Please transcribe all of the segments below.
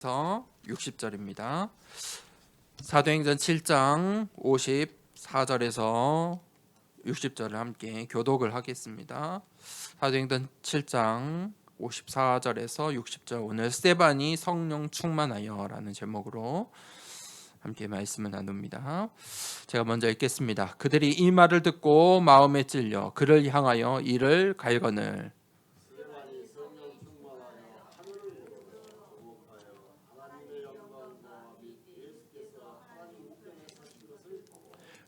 60절입니다. 사도행전 7장 54절에서 60절을 함께 교독을 하겠습니다. 사도행전 7장 54절에서 60절, 오늘 스데반이 성령 충만하여 라는 제목으로 함께 말씀을 나눕니다. 제가 먼저 읽겠습니다. 그들이 이 말을 듣고 마음에 찔려 그를 향하여 이를 갈거늘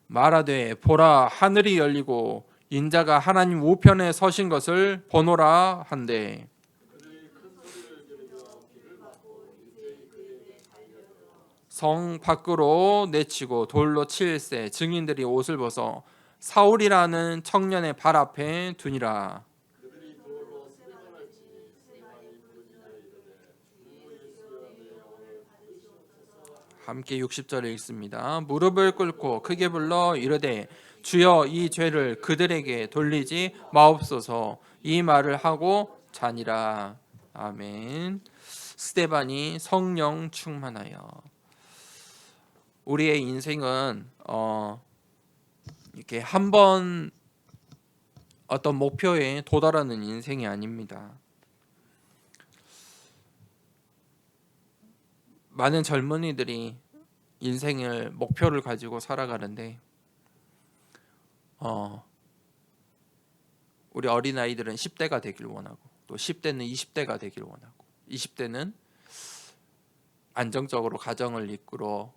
말하되 보라 하늘이 열리고 인자가 하나님 우편에 서신 것을 보노라 한대. 성 밖으로 내치고 돌로 칠세 증인들이 옷을 벗어 사울이라는 청년의 발 앞에 두니라. 함께 60절을 읽습니다. 무릎을 꿇고 크게 불러 이르되 주여 이 죄를 그들에게 돌리지 마옵소서. 이 말을 하고 자니라. 아멘. 스데반이 성령 충만하여. 우리의 인생은 이렇게 한 번 어떤 목표에 도달하는 인생이 아닙니다. 많은 젊은이들이 인생을 목표를 가지고 살아가는데 우리 어린아이들은 10대가 되길 원하고, 또 10대는 20대가 되길 원하고, 20대는 안정적으로 가정을 이끌어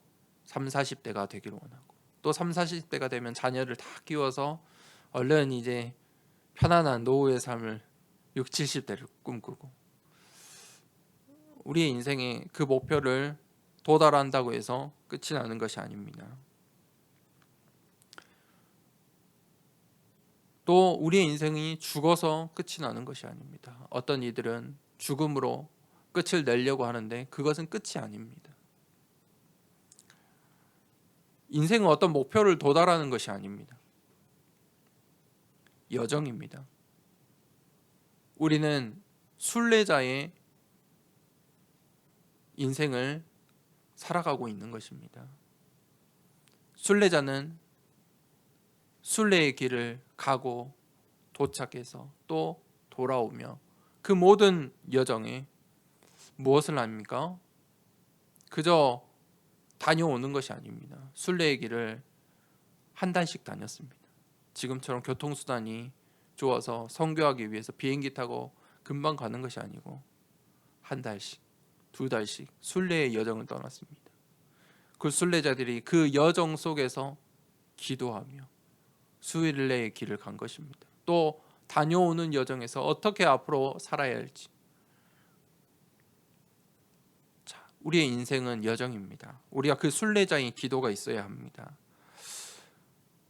3, 40대가 되길 원하고, 또 3, 40대가 되면 자녀를 다 키워서 얼른 이제 편안한 노후의 삶을 6, 70대를 꿈꾸고, 우리의 인생에 그 목표를 도달한다고 해서 끝이 나는 것이 아닙니다. 또 우리의 인생이 죽어서 끝이 나는 것이 아닙니다. 어떤 이들은 죽음으로 끝을 내려고 하는데 그것은 끝이 아닙니다. 인생은 어떤 목표를 도달하는 것이 아닙니다. 여정입니다. 우리는 순례자의 인생을 살아가고 있는 것입니다. 순례자는 순례의 길을 가고 도착해서 또 돌아오며 그 모든 여정에 무엇을 합니까? 그저 다녀오는 것이 아닙니다. 순례의 길을 한 달씩 다녔습니다. 지금처럼 교통수단이 좋아서 선교하기 위해서 비행기 타고 금방 가는 것이 아니고 한 달씩, 두 달씩 순례의 여정을 떠났습니다. 그 순례자들이 그 여정 속에서 기도하며 순례의 길을 간 것입니다. 또 다녀오는 여정에서 어떻게 앞으로 살아야 할지. 자, 우리의 인생은 여정입니다. 우리가 그 순례자의 기도가 있어야 합니다.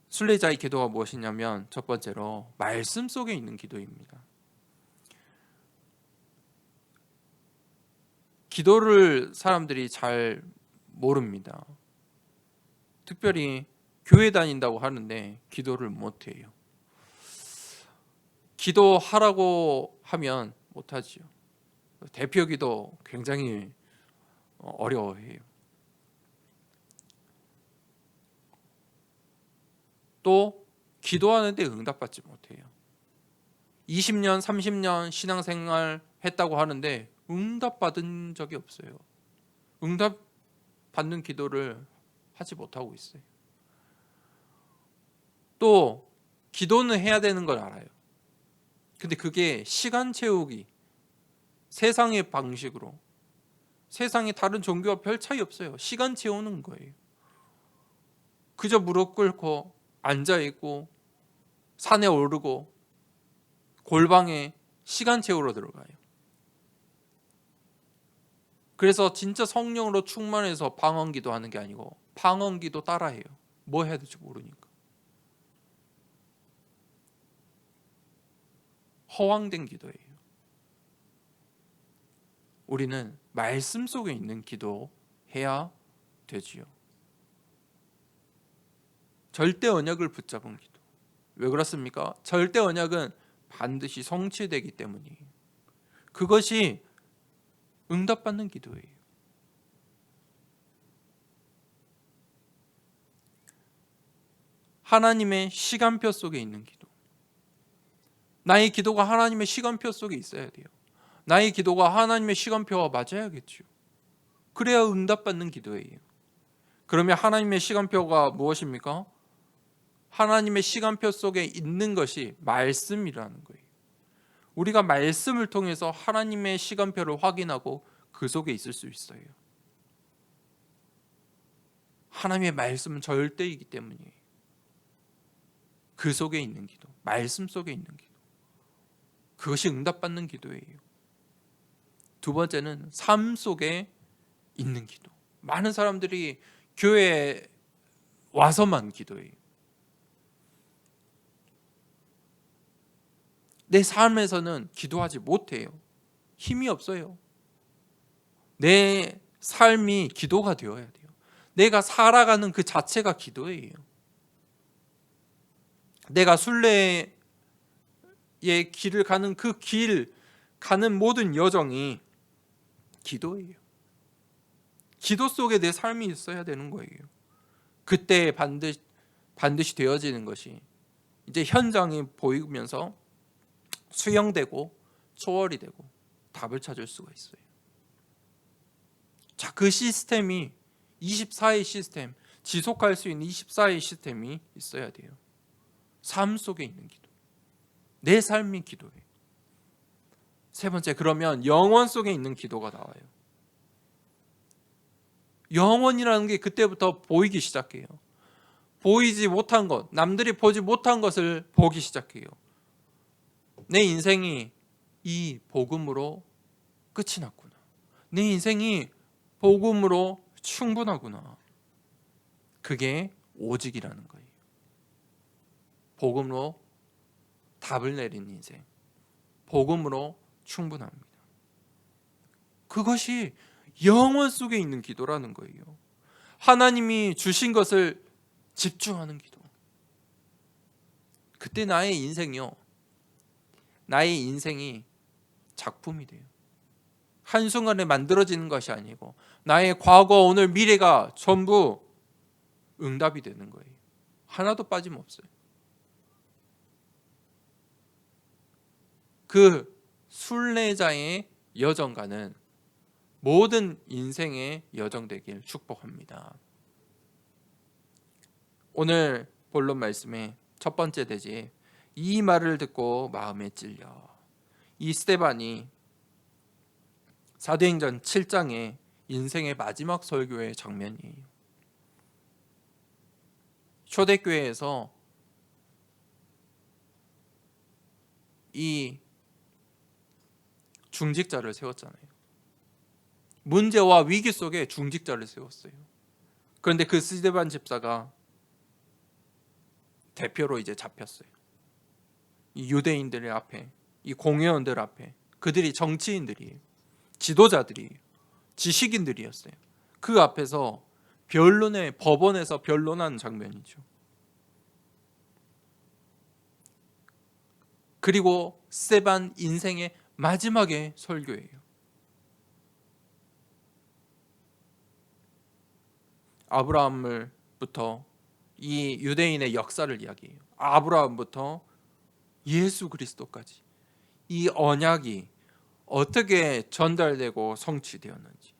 순례자의 기도가 무엇이냐면 첫 번째로 말씀 속에 있는 기도입니다. 기도를 사람들이 잘 모릅니다. 특별히 교회 다닌다고 하는데 기도를 못해요. 기도하라고 하면 못하지요. 대표 기도 굉장히 어려워해요. 또 기도하는데 응답받지 못해요. 20년, 30년 신앙생활 했다고 하는데 응답받은 적이 없어요. 응답받는 기도를 하지 못하고 있어요. 또 기도는 해야 되는 걸 알아요. 근데 그게 시간 채우기, 세상의 방식으로, 세상의 다른 종교와 별 차이 없어요. 시간 채우는 거예요. 그저 무릎 꿇고 앉아있고 산에 오르고 골방에 시간 채우러 들어가요. 그래서 진짜 성령으로 충만해서 방언기도 하는 게 아니고 방언기도 따라해요. 뭐 해야 될지 모르니까. 허황된 기도예요. 우리는 말씀 속에 있는 기도 해야 되지요. 절대 언약을 붙잡은 기도. 왜 그렇습니까? 절대 언약은 반드시 성취되기 때문이에요. 그것이 응답받는 기도예요. 하나님의 시간표 속에 있는 기도. 나의 기도가 하나님의 시간표 속에 있어야 돼요. 나의 기도가 하나님의 시간표와 맞아야겠죠. 그래야 응답받는 기도예요. 그러면 하나님의 시간표가 무엇입니까? 하나님의 시간표 속에 있는 것이 말씀이라는 거예요. 우리가 말씀을 통해서 하나님의 시간표를 확인하고 그 속에 있을 수 있어요. 하나님의 말씀은 절대이기 때문이에요. 그 속에 있는 기도, 말씀 속에 있는 기도. 그것이 응답받는 기도예요. 두 번째는 삶 속에 있는 기도. 많은 사람들이 교회에 와서만 기도해요. 내 삶에서는 기도하지 못해요. 힘이 없어요. 내 삶이 기도가 되어야 돼요. 내가 살아가는 그 자체가 기도예요. 내가 순례의 길을 가는 그 길, 가는 모든 여정이 기도예요. 기도 속에 내 삶이 있어야 되는 거예요. 그때 반드시 되어지는 것이 이제 현장이 보이면서 수용되고 초월이 되고 답을 찾을 수가 있어요. 자, 그 시스템이 24의 시스템, 지속할 수 있는 24의 시스템이 있어야 돼요. 삶 속에 있는 기도. 내 삶이 기도예요. 세 번째, 그러면 영혼 속에 있는 기도가 나와요. 영혼이라는 게 그때부터 보이기 시작해요. 보이지 못한 것, 남들이 보지 못한 것을 보기 시작해요. 내 인생이 이 복음으로 끝이 났구나. 내 인생이 복음으로 충분하구나. 그게 오직이라는 거예요. 복음으로 답을 내린 인생. 복음으로 충분합니다. 그것이 영혼 속에 있는 기도라는 거예요. 하나님이 주신 것을 집중하는 기도. 그때 나의 인생이 작품이 돼요. 한순간에 만들어지는 것이 아니고 나의 과거, 오늘, 미래가 전부 응답이 되는 거예요. 하나도 빠짐없어요. 그 순례자의 여정과는 모든 인생의 여정 되길 축복합니다. 오늘 본론 말씀의 첫 번째 대지, 이 말을 듣고 마음에 찔려. 이 스데반이 사도행전 7장의 인생의 마지막 설교의 장면이에요. 초대교회에서 이 중직자를 세웠잖아요. 문제와 위기 속에 중직자를 세웠어요. 그런데 그 스데반 집사가 대표로 이제 잡혔어요. 이 유대인들 앞에, 이 공회원들 앞에, 그들이 정치인들이에요. 지도자들이에요. 지식인들이었어요. 그 앞에서 법원에서 변론하는 장면이죠. 그리고 스데반 인생의 마지막의 설교예요. 아브라함을부터 이 유대인의 역사를 이야기해요. 아브라함부터 예수 그리스도까지 이 언약이 어떻게 전달되고 성취되었는지,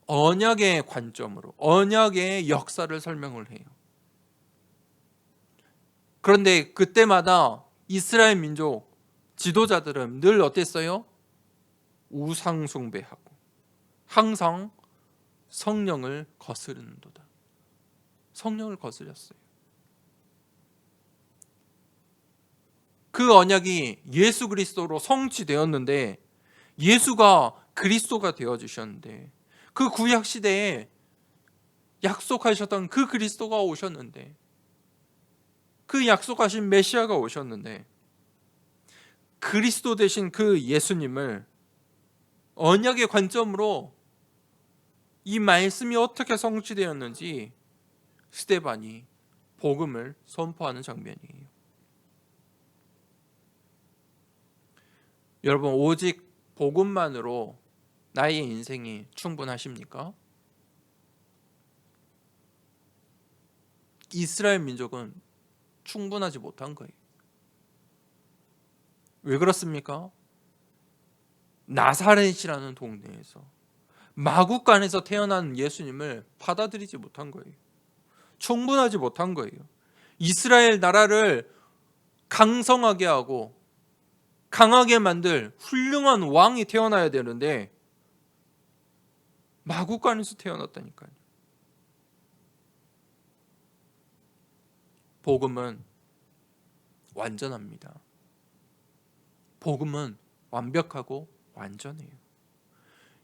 언약의 관점으로 언약의 역사를 설명을 해요. 그런데 그때마다 이스라엘 민족 지도자들은 늘 어땠어요? 우상 숭배하고 항상 성령을 거스르는도다. 성령을 거스렸어요. 그 언약이 예수 그리스도로 성취되었는데, 예수가 그리스도가 되어주셨는데, 그 구약 시대에 약속하셨던 그 그리스도가 오셨는데, 그 약속하신 메시아가 오셨는데, 그리스도 되신 그 예수님을 언약의 관점으로 이 말씀이 어떻게 성취되었는지 스데반이 복음을 선포하는 장면이에요. 여러분, 오직 복음만으로 나의 인생이 충분하십니까? 이스라엘 민족은 충분하지 못한 거예요. 왜 그렇습니까? 나사렛이라는 동네에서 마구간에서 태어난 예수님을 받아들이지 못한 거예요. 충분하지 못한 거예요. 이스라엘 나라를 강성하게 하고 강하게 만들 훌륭한 왕이 태어나야 되는데 마구간에서 태어났다니까요. 복음은 완전합니다. 복음은 완벽하고 완전해요.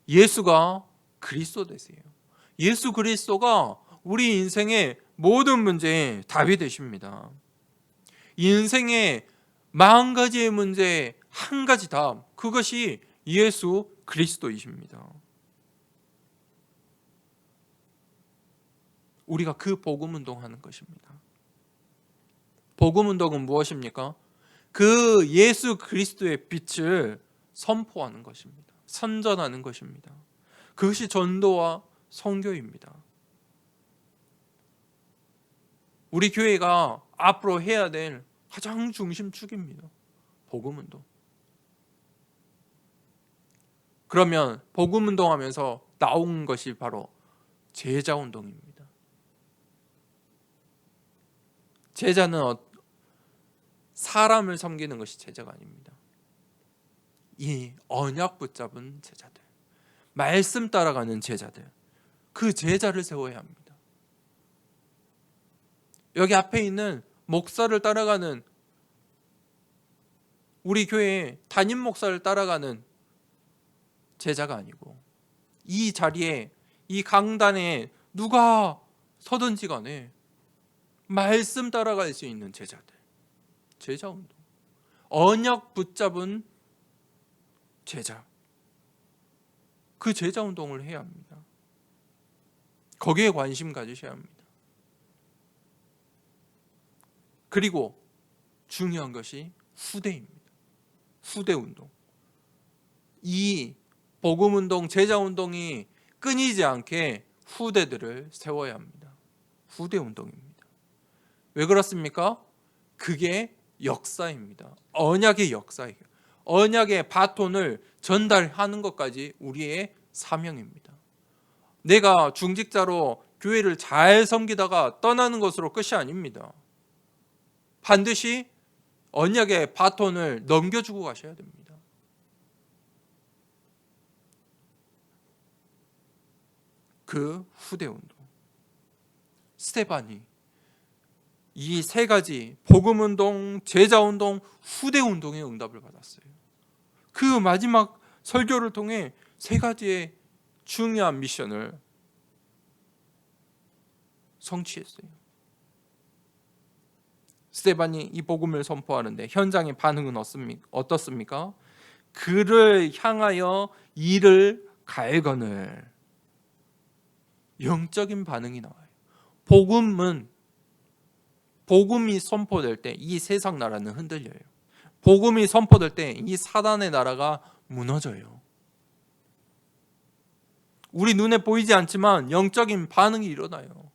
예수가 그리스도 되세요. 예수 그리스도가 우리 인생의 모든 문제에 답이 되십니다. 인생의 40가지의 문제에 한 가지 답, 그것이 예수 그리스도이십니다. 우리가 그 복음 운동하는 것입니다. 복음 운동은 무엇입니까? 그 예수 그리스도의 빛을 선포하는 것입니다. 선전하는 것입니다. 그것이 전도와 선교입니다. 우리 교회가 앞으로 해야 될 가장 중심축입니다. 복음 운동. 그러면 복음 운동하면서 나온 것이 바로 제자 운동입니다. 제자는 사람을 섬기는 것이 제자가 아닙니다. 이 언약 붙잡은 제자들, 말씀 따라가는 제자들, 그 제자를 세워야 합니다. 여기 앞에 있는 목사를 따라가는, 우리 교회의 담임 목사를 따라가는 제자가 아니고, 이 자리에, 이 강단에 누가 서든지 간에 말씀 따라갈 수 있는 제자들, 제자 운동, 언약 붙잡은 제자, 그 제자 운동을 해야 합니다. 거기에 관심 가지셔야 합니다. 그리고 중요한 것이 후대입니다. 후대 운동. 이 복음 운동, 제자 운동이 끊이지 않게 후대들을 세워야 합니다. 후대 운동입니다. 왜 그렇습니까? 그게 역사입니다. 언약의 역사예요. 언약의 바톤을 전달하는 것까지 우리의 사명입니다. 내가 중직자로 교회를 잘 섬기다가 떠나는 것으로 끝이 아닙니다. 반드시 언약의 바톤을 넘겨주고 가셔야 됩니다. 그 후대 운동, 스테반이 이 세 가지 복음 운동, 제자 운동, 후대 운동의 응답을 받았어요. 그 마지막 설교를 통해 세 가지의 중요한 미션을 성취했어요. 스테반이 이 복음을 선포하는데 현장의 반응은 어떻습니까? 그를 향하여 이를 갈거늘. 영적인 반응이 나와요. 복음이 선포될 때 이 세상 나라는 흔들려요. 복음이 선포될 때 이 사단의 나라가 무너져요. 우리 눈에 보이지 않지만 영적인 반응이 일어나요.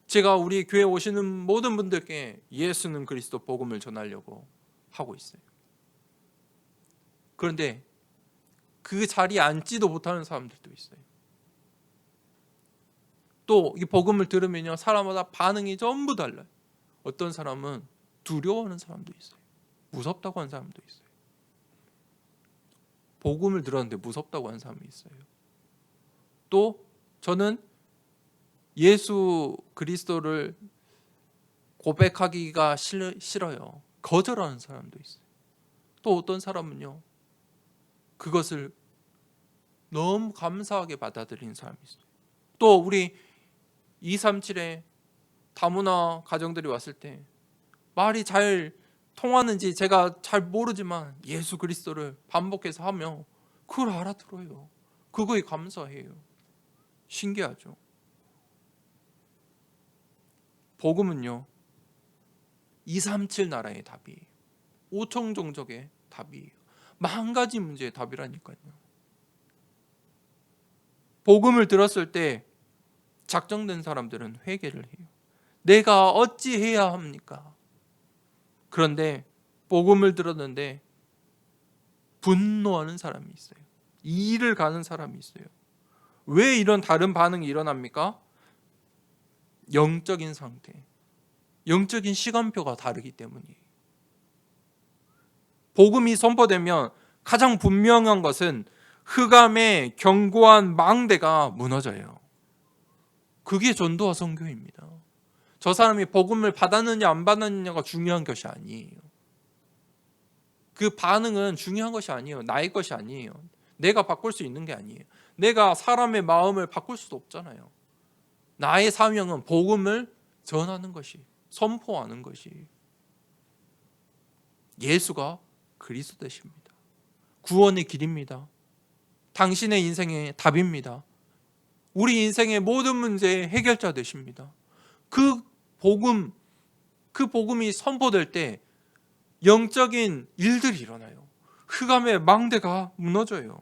제가 우리 교회 오시는 모든 분들께 예수는 그리스도 복음을 전하려고 하고 있어요. 그런데 그 자리에 앉지도 못하는 사람들도 있어요. 또 이 복음을 들으면요, 사람마다 반응이 전부 달라요. 어떤 사람은 두려워하는 사람도 있어요. 무섭다고 하는 사람도 있어요. 복음을 들었는데 무섭다고 하는 사람이 있어요. 또 저는 예수 그리스도를 고백하기가 싫어요. 거절하는 사람도 있어요. 또 어떤 사람은요, 그것을 너무 감사하게 받아들이는 사람이 있어요. 또 우리 237에 다문화 가정들이 왔을 때 말이 잘 통하는지 제가 잘 모르지만 예수 그리스도를 반복해서 하며 그걸 알아들어요. 그거에 감사해요. 신기하죠. 복음은요, 237 나라의 답이에요. 5천 종족의 답이에요. 10,000가지 문제의 답이라니까요. 복음을 들었을 때 작정된 사람들은 회개를 해요. 내가 어찌 해야 합니까? 그런데 복음을 들었는데 분노하는 사람이 있어요. 이를 가는 사람이 있어요. 왜 이런 다른 반응이 일어납니까? 영적인 상태, 영적인 시간표가 다르기 때문이에요. 복음이 선포되면 가장 분명한 것은 흑암의 견고한 망대가 무너져요. 그게 전도와 선교입니다. 저 사람이 복음을 받았느냐 안 받았느냐가 중요한 것이 아니에요. 그 반응은 중요한 것이 아니에요. 나의 것이 아니에요. 내가 바꿀 수 있는 게 아니에요. 내가 사람의 마음을 바꿀 수도 없잖아요. 나의 사명은 복음을 전하는 것이, 선포하는 것이, 예수가 그리스도 되십니다. 구원의 길입니다. 당신의 인생의 답입니다. 우리 인생의 모든 문제의 해결자 되십니다. 그 복음이 선포될 때 영적인 일들이 일어나요. 흑암의 망대가 무너져요.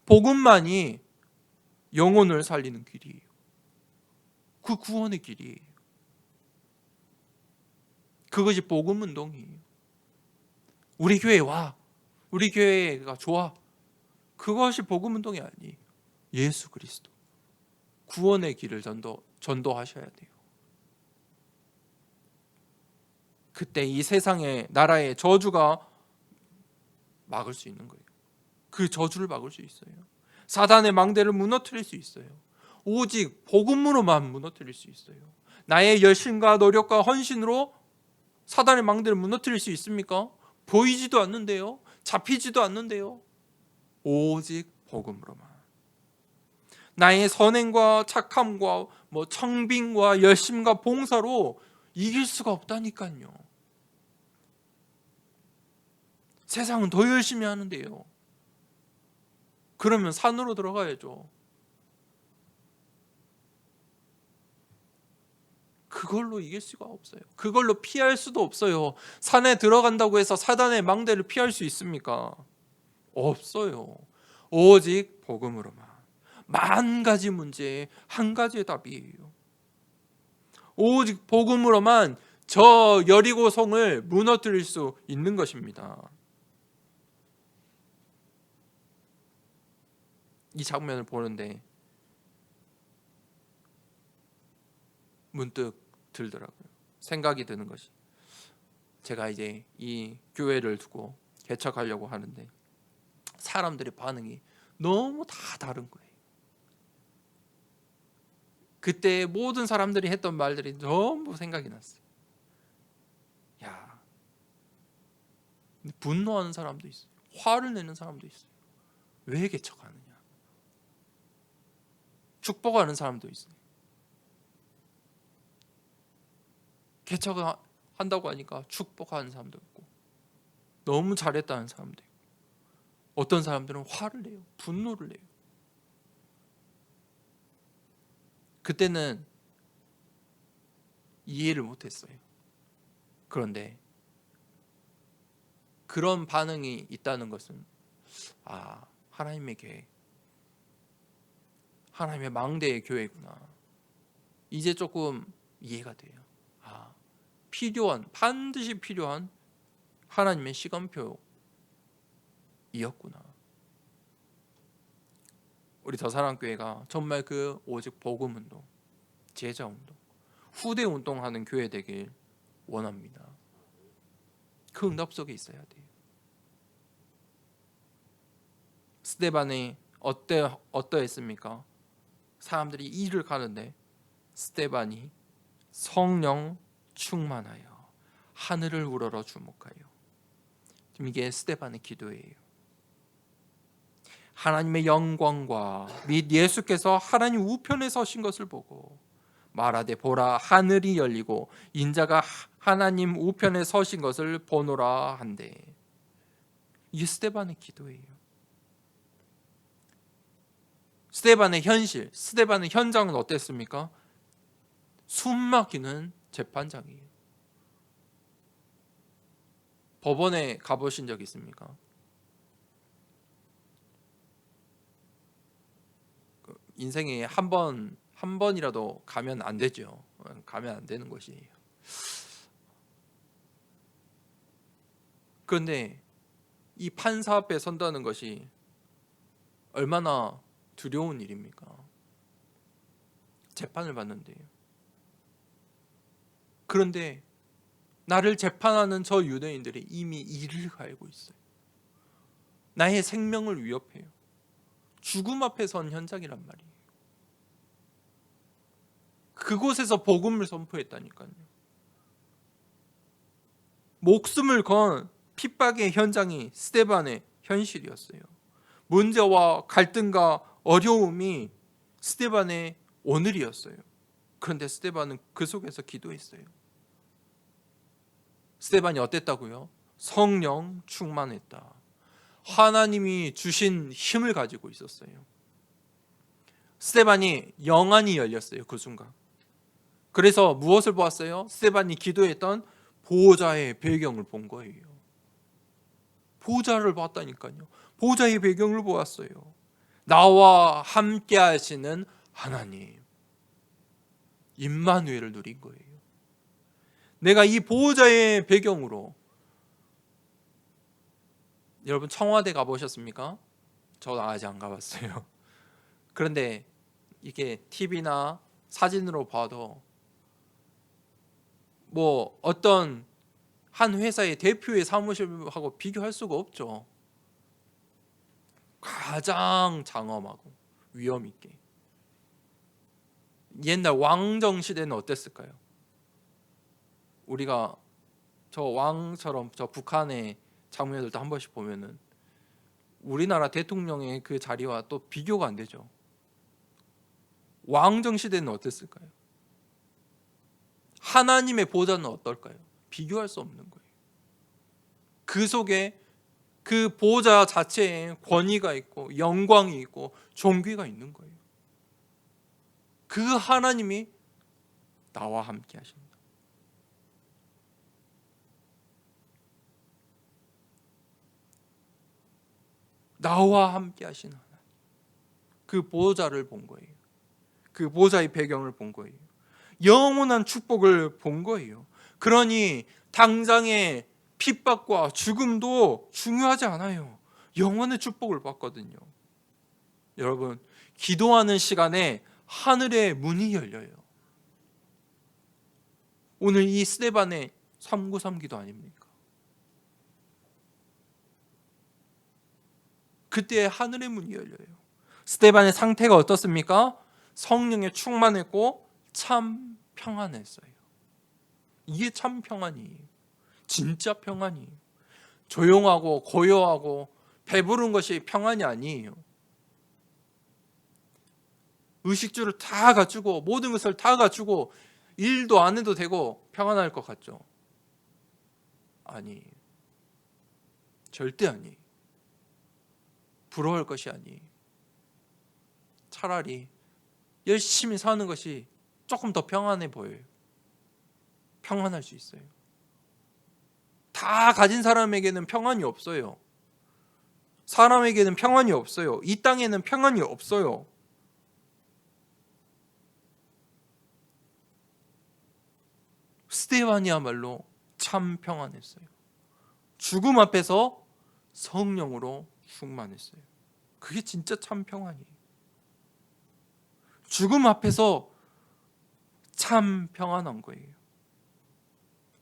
복음만이 영혼을 살리는 길이에요. 그 구원의 길이에요. 그것이 복음 운동이에요. 우리 교회에 와. 우리 교회가 좋아. 그것이 복음 운동이 아니에요. 예수 그리스도. 구원의 길을 전도하셔야 돼요. 그때 이 세상의 나라의 저주가 막을 수 있는 거예요. 그 저주를 막을 수 있어요. 사단의 망대를 무너뜨릴 수 있어요. 오직 복음으로만 무너뜨릴 수 있어요. 나의 열심과 노력과 헌신으로 사단의 망대를 무너뜨릴 수 있습니까? 보이지도 않는데요. 잡히지도 않는데요. 오직 복음으로만. 나의 선행과 착함과 청빙과 열심과 봉사로 이길 수가 없다니까요. 세상은 더 열심히 하는데요. 그러면 산으로 들어가야죠. 그걸로 이길 수가 없어요. 그걸로 피할 수도 없어요. 산에 들어간다고 해서 사단의 망대를 피할 수 있습니까? 없어요. 오직 복음으로만. 만 가지 문제에 한 가지의 답이에요. 오직 복음으로만 저 여리고성을 무너뜨릴 수 있는 것입니다. 이 장면을 보는데 문득 들더라고요. 생각이 드는 것이, 제가 이제 이 교회를 두고 개척하려고 하는데 사람들의 반응이 너무 다 다른 거예요. 그때 모든 사람들이 했던 말들이 전부 생각이 났어요. 야, 분노하는 사람도 있어요. 화를 내는 사람도 있어요. 왜 개척하느냐. 축복하는 사람도 있어요. 개척을 한다고 하니까 축복하는 사람도 있고, 너무 잘했다는 사람도 있고, 어떤 사람들은 화를 내요. 분노를 내요. 그때는 이해를 못했어요. 그런데 그런 반응이 있다는 것은, 하나님의 교회, 하나님의 망대의 교회구나. 이제 조금 이해가 돼요. 반드시 필요한 하나님의 시간표이었구나. 우리 더사랑교회가 정말 그 오직 복음운동, 제자운동, 후대운동하는 교회 되길 원합니다. 그 응답 속에 있어야 돼요. 스데반이 어떠했습니까? 사람들이 일을 가는데 스데반이 성령 충만하여 하늘을 우러러 주목하여. 지금 이게 스데반의 기도예요. 하나님의 영광과 및 예수께서 하나님 우편에 서신 것을 보고 말하되 보라 하늘이 열리고 인자가 하나님 우편에 서신 것을 보노라 한대. 이게 스데반의 기도예요. 스데반의 현실, 스데반의 현장은 어땠습니까? 숨막히는 재판장이에요. 법원에 가보신 적 있습니까? 인생에 한 번이라도 가면 안 되죠. 가면 안 되는 것이에요. 그런데 이 판사 앞에 선다는 것이 얼마나 두려운 일입니까? 재판을 받는데요. 그런데 나를 재판하는 저 유대인들이 이미 이를 갈고 있어요. 나의 생명을 위협해요. 죽음 앞에 선 현장이란 말이에요. 그곳에서 복음을 선포했다니까요. 목숨을 건 핍박의 현장이 스데반의 현실이었어요. 문제와 갈등과 어려움이 스데반의 오늘이었어요. 그런데 스데반은 그 속에서 기도했어요. 스데반이 어땠다고요? 성령 충만했다. 하나님이 주신 힘을 가지고 있었어요. 스데반이 영안이 열렸어요. 그 순간. 그래서 무엇을 보았어요? 스데반이 기도했던 보호자의 배경을 본 거예요. 보호자를 봤다니까요. 보호자의 배경을 보았어요. 나와 함께 하시는 하나님, 임마누엘을 누린 거예요. 내가 이 보호자의 배경으로, 여러분 청와대 가보셨습니까? 저 아직 안 가봤어요. 그런데 이게 TV나 사진으로 봐도 뭐 어떤 한 회사의 대표의 사무실하고 비교할 수가 없죠. 가장 장엄하고 위험 있게. 옛날 왕정 시대는 어땠을까요? 우리가 저 왕처럼 저 북한의 장면들도 한 번씩 보면은 우리나라 대통령의 그 자리와 또 비교가 안 되죠. 왕정 시대는 어땠을까요? 하나님의 보좌는 어떨까요? 비교할 수 없는 거예요. 그 속에 그 보좌 자체에 권위가 있고 영광이 있고 존귀가 있는 거예요. 그 하나님이 나와 함께 하신다. 나와 함께 하시는 하나님. 그 보좌를 본 거예요. 그 보좌의 배경을 본 거예요. 영원한 축복을 본 거예요. 그러니 당장의 핍박과 죽음도 중요하지 않아요. 영원의 축복을 받거든요. 여러분, 기도하는 시간에 하늘의 문이 열려요. 오늘 이 스데반의 393 기도 아닙니까? 그때 하늘의 문이 열려요. 스데반의 상태가 어떻습니까? 성령에 충만했고 참 평안했어요. 이게 참 평안이에요. 진짜 평안이에요. 조용하고 고요하고 배부른 것이 평안이 아니에요. 의식주를 다 갖추고 모든 것을 다 갖추고 일도 안 해도 되고 평안할 것 같죠? 아니에요. 절대 아니에요. 부러울 것이 아니에요. 차라리 열심히 사는 것이 조금 더 평안해 보여요. 평안할 수 있어요. 다 가진 사람에게는 평안이 없어요. 사람에게는 평안이 없어요. 이 땅에는 평안이 없어요. 스데반이야말로 참 평안했어요. 죽음 앞에서 성령으로 충만했어요. 그게 진짜 참 평안이에요. 죽음 앞에서 참 평안한 거예요.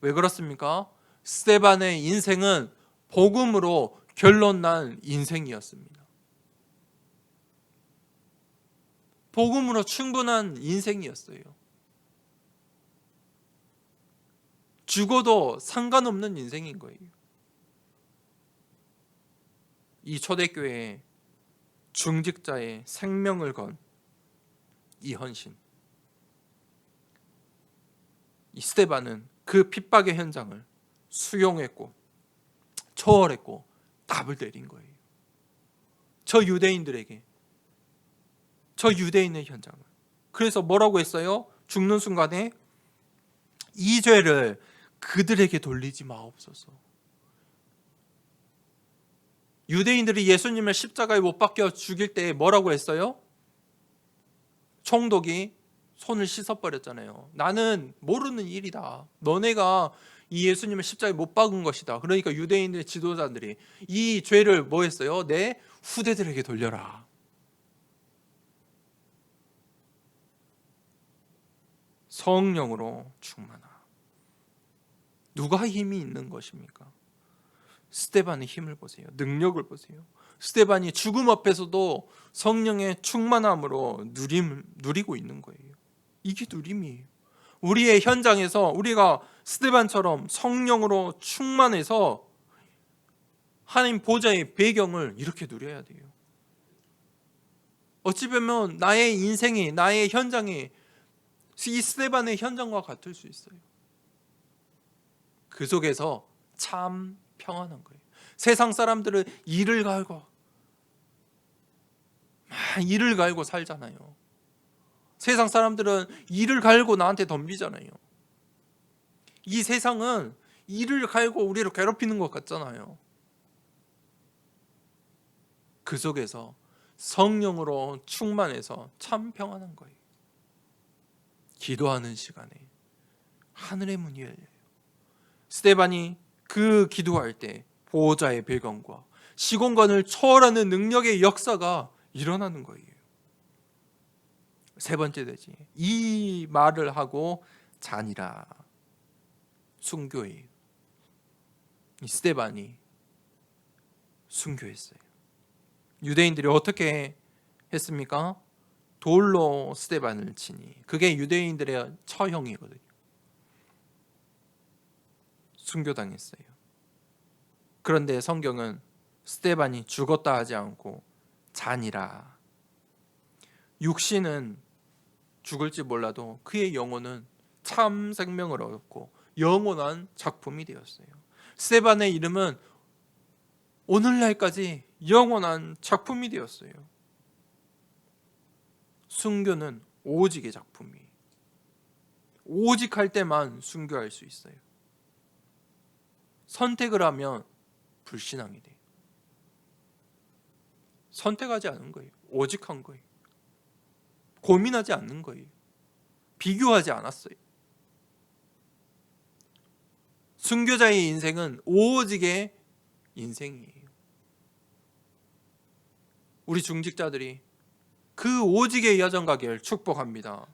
왜 그렇습니까? 스데반의 인생은 복음으로 결론난 인생이었습니다. 복음으로 충분한 인생이었어요. 죽어도 상관없는 인생인 거예요. 이 초대교회에 중직자의 생명을 건 이 헌신, 이 스데반은 그 핍박의 현장을 수용했고 초월했고 답을 내린 거예요. 저 유대인들에게, 저 유대인의 현장을. 그래서 뭐라고 했어요? 죽는 순간에 이 죄를 그들에게 돌리지 마옵소서. 유대인들이 예수님을 십자가에 못 박혀 죽일 때 뭐라고 했어요? 총독이 손을 씻어버렸잖아요. 나는 모르는 일이다. 너네가 이 예수님을 십자가에 못 박은 것이다. 그러니까 유대인들의 지도자들이 이 죄를 뭐 했어요? 내 후대들에게 돌려라. 성령으로 충만하. 누가 힘이 있는 것입니까? 스데반의 힘을 보세요. 능력을 보세요. 스데반이 죽음 앞에서도 성령의 충만함으로 누리고 있는 거예요. 이게 누림이에요. 우리의 현장에서 우리가 스데반처럼 성령으로 충만해서 하나님 보좌의 배경을 이렇게 누려야 돼요. 어찌 보면 나의 인생이, 나의 현장이 이 스데반의 현장과 같을 수 있어요. 그 속에서 참 평안한 거예요. 세상 사람들은 이를 갈고 살잖아요. 세상 사람들은 이를 갈고 나한테 덤비잖아요. 이 세상은 이를 갈고 우리를 괴롭히는 것 같잖아요. 그 속에서 성령으로 충만해서 참 평안한 거예요. 기도하는 시간에 하늘의 문이 열려요. 스데반이 그 기도할 때 보호자의 배경과 시공간을 초월하는 능력의 역사가 일어나는 거예요. 세 번째 되지. 이 말을 하고 자니라. 순교예요. 이 스데반이 순교했어요. 유대인들이 어떻게 했습니까? 돌로 스데반을 치니. 그게 유대인들의 처형이거든요. 순교당했어요. 그런데 성경은 스데반이 죽었다 하지 않고 자니라. 육신은 죽을지 몰라도 그의 영혼은 참 생명을 얻었고 영원한 작품이 되었어요. 스데반의 이름은 오늘날까지 영원한 작품이 되었어요. 순교는 오직의 작품이에요. 오직 할 때만 순교할 수 있어요. 선택을 하면 불신앙이 돼요. 선택하지 않은 거예요. 오직한 거예요. 고민하지 않는 거예요. 비교하지 않았어요. 순교자의 인생은 오직의 인생이에요. 우리 중직자들이 그 오직의 여정 가기를 축복합니다.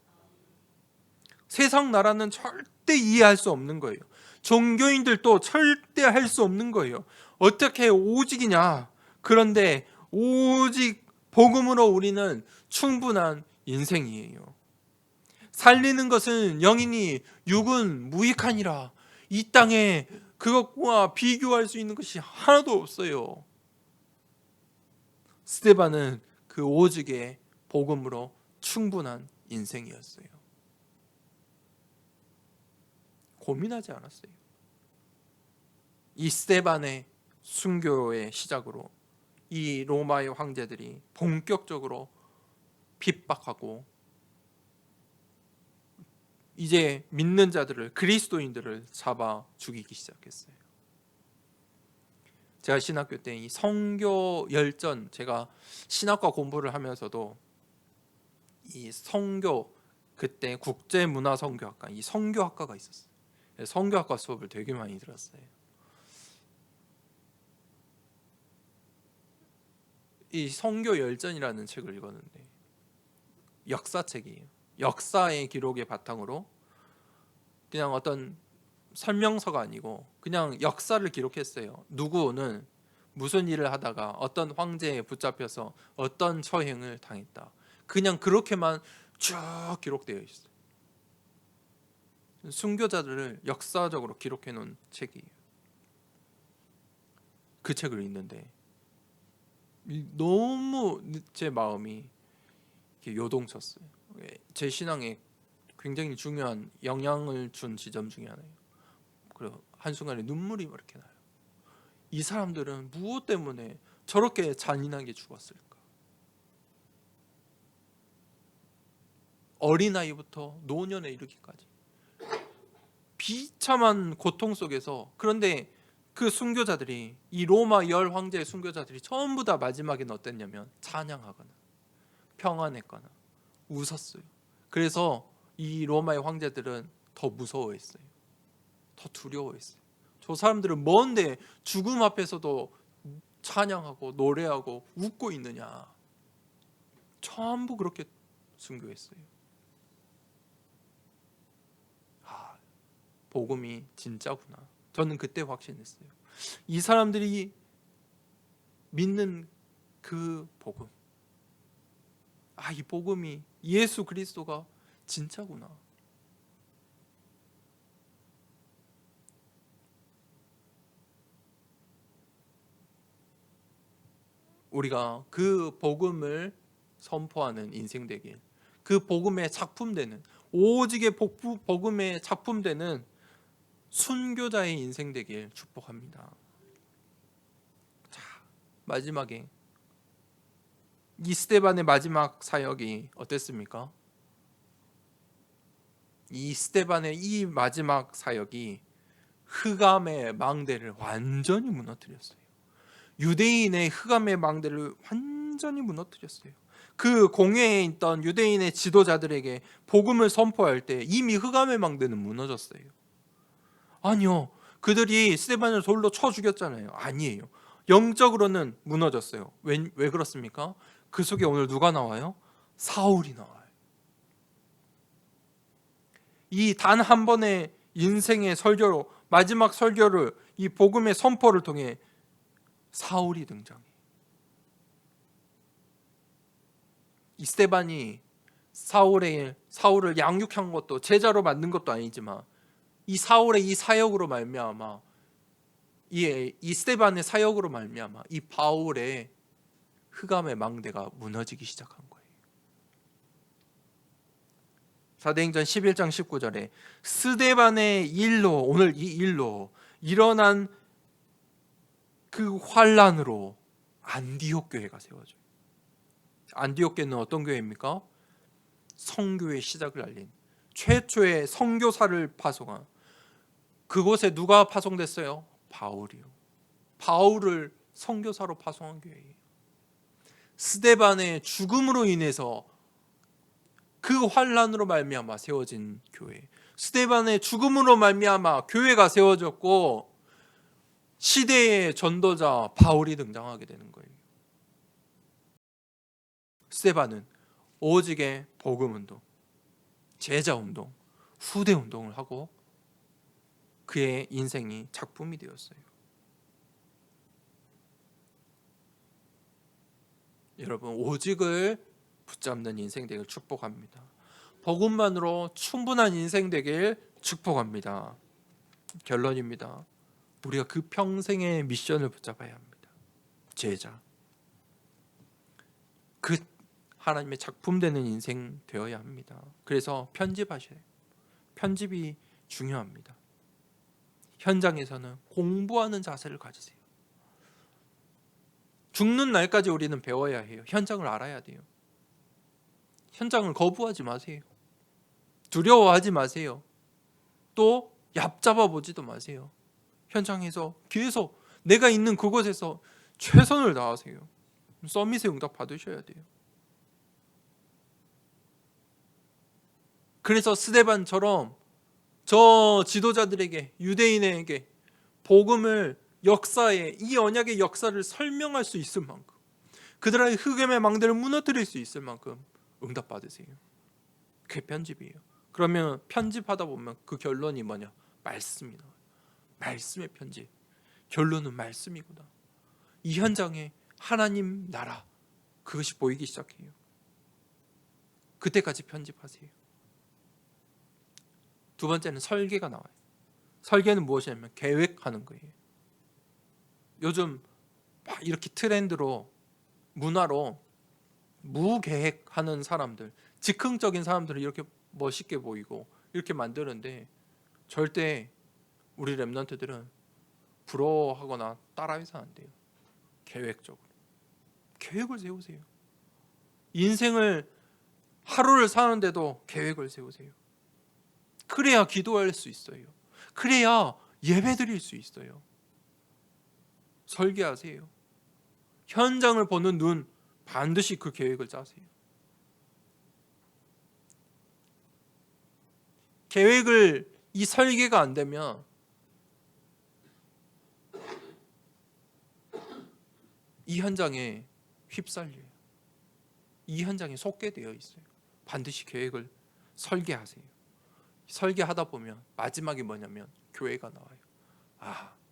세상 나라는 절대 이해할 수 없는 거예요. 종교인들도 절대 할 수 없는 거예요. 어떻게 오직이냐? 그런데 오직 복음으로 우리는 충분한 인생이에요. 살리는 것은 영이니 육은 무익하니라. 이 땅에 그것과 비교할 수 있는 것이 하나도 없어요. 스데반은 그 오직의 복음으로 충분한 인생이었어요. 고민하지 않았어요. 이 스데반의 순교의 시작으로 이 로마의 황제들이 본격적으로 핍박하고 이제 믿는 자들을, 그리스도인들을 잡아 죽이기 시작했어요. 제가 신학교 때 이 선교 열전, 제가 신학과 공부를 하면서도 이 선교, 그때 국제문화선교학과, 이 선교학과가 있었어요. 선교학과 수업을 되게 많이 들었어요. 이 선교 열전이라는 책을 읽었는데 역사책이에요. 역사의 기록의 바탕으로 그냥 어떤 설명서가 아니고 그냥 역사를 기록했어요. 누구는 무슨 일을 하다가 어떤 황제에 붙잡혀서 어떤 처형을 당했다. 그냥 그렇게만 쭉 기록되어 있어요. 순교자들을 역사적으로 기록해 놓은 책이에요. 그 책을 읽는데 너무 제 마음이 요동쳤어요. 제 신앙에 굉장히 중요한 영향을 준 지점 중에 하나예요. 그리고 한순간에 눈물이 이렇게 나요. 이 사람들은 무엇 때문에 저렇게 잔인하게 죽었을까? 어린아이부터 노년에 이르기까지 비참한 고통 속에서, 그런데 그 순교자들이, 이 로마 열 황제의 순교자들이 전부 다 마지막에는 어땠냐면 찬양하거나 평안했거나 웃었어요. 그래서 이 로마의 황제들은 더 무서워했어요. 더 두려워했어요. 저 사람들은 뭔데 죽음 앞에서도 찬양하고 노래하고 웃고 있느냐. 전부 그렇게 순교했어요. 아, 복음이 진짜구나. 저는 그때 확신했어요. 이 사람들이 믿는 그 복음, 이 복음이 예수 그리스도가 진짜구나. 우리가 그 복음을 선포하는 인생 되길, 그 복음의 작품 되는, 오직의 복음의 작품 되는 순교자의 인생 되길 축복합니다. 자, 마지막에 이 스데반의 마지막 사역이 어땠습니까? 이 스데반의 이 마지막 사역이 흑암의 망대를 완전히 무너뜨렸어요. 유대인의 흑암의 망대를 완전히 무너뜨렸어요. 그 공회에 있던 유대인의 지도자들에게 복음을 선포할 때 이미 흑암의 망대는 무너졌어요. 아니요, 그들이 스데반을 돌로 쳐 죽였잖아요. 아니에요. 영적으로는 무너졌어요. 왜 그렇습니까? 그 속에 오늘 누가 나와요? 사울이 나와요. 이 단 한 번의 인생의 설교로, 마지막 설교를, 이 복음의 선포를 통해 사울이 등장해. 이 스데반이 사울을 양육한 것도, 제자로 만든 것도 아니지만 이 사울의 이 사역으로 말미암아, 이 스데반의 사역으로 말미암아 이 바울의 흑암의 망대가 무너지기 시작한 거예요. 사도행전 11장 19절에 스데반의 일로, 오늘 이 일로 일어난 그 환란으로 안디옥 교회가 세워져요. 안디옥 교회는 어떤 교회입니까? 성교의 시작을 알린 최초의 선교사를 파송한, 그곳에 누가 파송됐어요? 바울이요. 바울을 선교사로 파송한 교회예요. 스데반의 죽음으로 인해서 그 환란으로 말미암아 세워진 교회, 스데반의 죽음으로 말미암아 교회가 세워졌고 시대의 전도자 바울이 등장하게 되는 거예요. 스데반은 오직의 복음운동, 제자운동, 후대운동을 하고 그의 인생이 작품이 되었어요. 여러분, 오직을 붙잡는 인생 되길 축복합니다. 복음만으로 충분한 인생 되길 축복합니다. 결론입니다. 우리가 그 평생의 미션을 붙잡아야 합니다. 제자. 그 하나님의 작품 되는 인생 되어야 합니다. 그래서 편집하셔야 해요. 편집이 중요합니다. 현장에서는 공부하는 자세를 가지세요. 죽는 날까지 우리는 배워야 해요. 현장을 알아야 돼요. 현장을 거부하지 마세요. 두려워하지 마세요. 또 얕잡아 보지도 마세요. 현장에서 계속 내가 있는 그곳에서 최선을 다하세요. 서밋에 응답 받으셔야 돼요. 그래서 스데반처럼 저 지도자들에게, 유대인에게 복음을, 역사에, 이 언약의 역사를 설명할 수 있을 만큼, 그들의 흑암의 망대를 무너뜨릴 수 있을 만큼 응답 받으세요. 그게 편집이에요. 그러면 편집하다 보면 그 결론이 뭐냐? 말씀이 나와요. 말씀의 편집. 결론은 말씀이구나. 이 현장에 하나님 나라, 그것이 보이기 시작해요. 그때까지 편집하세요. 두 번째는 설계가 나와요. 설계는 무엇이냐면 계획하는 거예요. 요즘 막 이렇게 트렌드로, 문화로 무계획하는 사람들, 즉흥적인 사람들을 이렇게 멋있게 보이고 이렇게 만드는데, 절대 우리 렘넌트들은 부러워하거나 따라해서 안 돼요. 계획적으로 계획을 세우세요. 인생을, 하루를 사는데도 계획을 세우세요. 그래야 기도할 수 있어요. 그래야 예배 드릴 수 있어요. 설계하세요. 현장을 보는 눈, 반드시 그 계획을 짜세요. 계획을 이 설계가 안 되면 이 현장에 휩쓸려요. 이 현장에 속게 되어 있어요. 반드시 계획을 설계하세요. 설계하다 보면 마지막이 뭐냐면 교회가 나와요.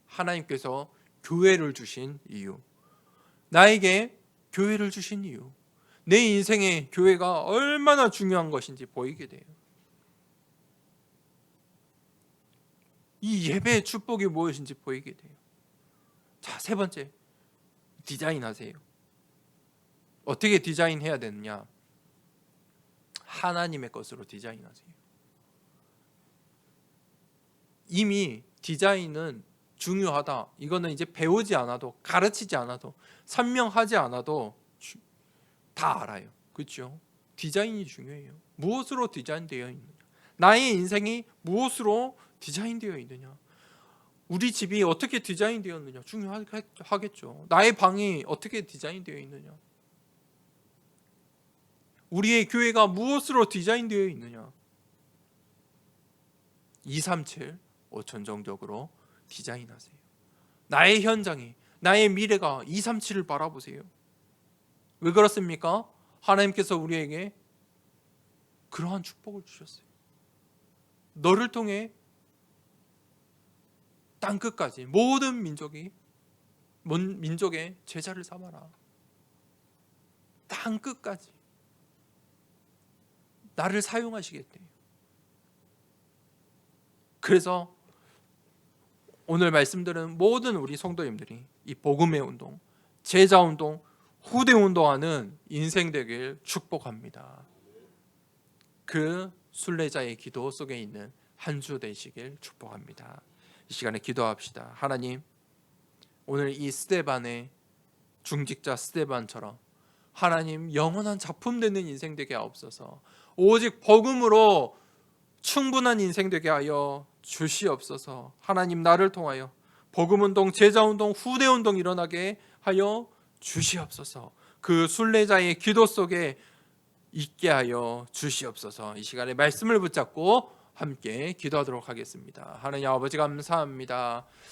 하나님께서 교회를 주신 이유, 나에게 교회를 주신 이유, 내 인생에 교회가 얼마나 중요한 것인지 보이게 돼요. 이 예배의 축복이 무엇인지 보이게 돼요. 자, 세 번째, 디자인하세요. 어떻게 디자인해야 되느냐? 하나님의 것으로 디자인하세요. 이미 디자인은 중요하다. 이거는 이제 배우지 않아도, 가르치지 않아도, 설명하지 않아도 다 알아요. 그렇죠? 디자인이 중요해요. 무엇으로 디자인되어 있느냐? 나의 인생이 무엇으로 디자인되어 있느냐? 우리 집이 어떻게 디자인되었느냐? 중요하겠죠. 나의 방이 어떻게 디자인되어 있느냐? 우리의 교회가 무엇으로 디자인되어 있느냐? 237, 5천정적으로 디자인하세요. 나의 현장이, 나의 미래가 237을 바라보세요. 왜 그렇습니까? 하나님께서 우리에게 그러한 축복을 주셨어요. 너를 통해 땅끝까지 모든 민족의 제자를 삼아라. 땅끝까지 나를 사용하시겠대요. 그래서 오늘 말씀드린 모든 우리 성도님들이 이 복음의 운동, 제자 운동, 후대 운동하는 인생 되길 축복합니다. 그 순례자의 기도 속에 있는 한 주 되시길 축복합니다. 이 시간에 기도합시다. 하나님, 오늘 이 스데반의 중직자 스데반처럼 하나님 영원한 작품 되는 인생 되게 하옵소서. 오직 복음으로 충분한 인생 되게 하여 주시옵소서. 하나님, 나를 통하여 복음운동, 제자운동, 후대운동 일어나게 하여 주시옵소서. 그 순례자의 기도 속에 있게 하여 주시옵소서. 이 시간에 말씀을 붙잡고 함께 기도하도록 하겠습니다. 하나님 아버지, 감사합니다.